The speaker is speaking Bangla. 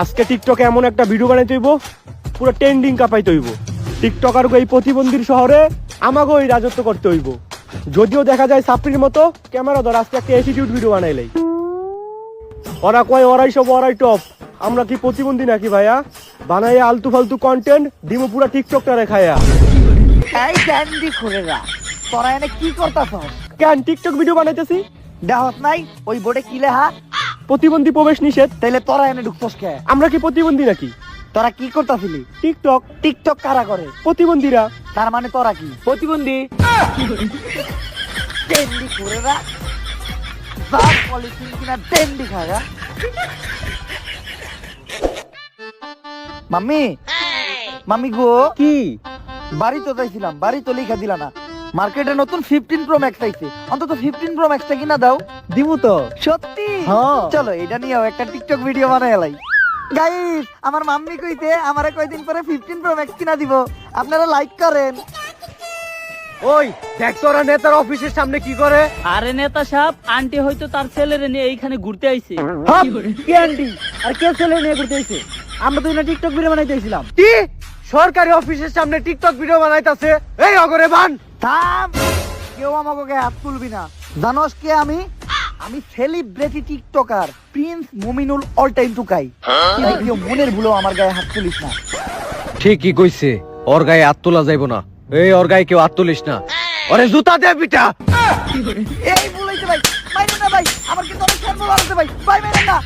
আজকে টিকটকে এমন একটা ভিডিও বানাইতে হইব পুরো ট্রেন্ডিং কাপাইতে হইব। টিকটকার এই প্রতিবন্ধীর শহরে আমাকে ওই রাজত্ব করতে হইব। যদিও দেখা যায় সাপ্রির মতো ক্যামেরা ধর, আজকে একটা অ্যাটিটিউড ভিডিও বানাইলাই। ওরা কয় ওরাই সব, ওরাই টপ। আমরা কি প্রতিবন্ধী নাকি ভাইয়া? বানাইয়া আলতু ফালতু কন্টেন্ট দিমু পুরা টিকটকটা রেখায়া। এই ক্যান্ডি খুরেরা, তোরা এনে কি করতাছস? কেন টিকটক ভিডিও বানাইতেছি? দেহত নাই ওই বোর্ডে কি লেখা? প্রতিবন্ধী প্রবেশ নিষেধ। তাইলে তোরা এনে ঢুকছস কে? আমরা কি প্রতিবন্ধী নাকি? তোরা কি করতাছিলি? টিকটক। টিকটক কারা করে? প্রতিবন্ধীরা। তার মানে তোরা কি প্রতিবন্ধী। ক্যান্ডি খুরেরা, বাপ পলিথিন কিনা ক্যান্ডি খাগা। মাম্মি, মাম্মি গো, কি বাড়ি তো যাইছিলাম, বাড়ি তো লিখা দিলা না। মার্কেটে নতুন 15 প্রো ম্যাক্স আইছে, অন্তত 15 প্রো ম্যাক্সটা কিনা দাও। দিমু তো। সত্যি? হ্যাঁ। চলো এটা নিয়েও একটা টিকটক ভিডিও বানায় লাই। গাইস, আমার মাম্মি কইতে আমারে কয়দিন পরে 15 প্রো ম্যাক্স কিনা দিব, আপনারা লাইক করেন। ওই দেখ তোরা নেতার অফিসের সামনে কি করে। আরে নেতা সাহেব, আন্টি হয়তো তার ছেলেরে নিয়ে এইখানে ঘুরতে আইছে। কি আন্টি আর কে ছেলে নিয়ে ঘুরতে আইছে? আমরা তো না টিকটক ভিডিও বানাইতেছিলাম। কি সরকারি অফিসের সামনে টিকটক ভিডিও বানাইতাছে? এই অগরে বান। থাম, কেউ আমাকে গায়ে হাত তুলবি না। জানোস কে আমি? আমি celebrity TikToker Prince Mominul all time Tukai. তাই কেউ মনের ভুলেও আমার গায়ে হাত তুলিস না। ঠিকই কইছে, ওর গায়ে হাত তোলা যাইব না। এই ওর গায়ে কেউ হাত তুলিস না। ওরে জুতা দে পিটা। এই বলাইতে ভাই, মাইরেন না ভাই, আমার কিন্তু অনেক ফ্যান বলা আছে ভাই, ভাই মাইরেন না।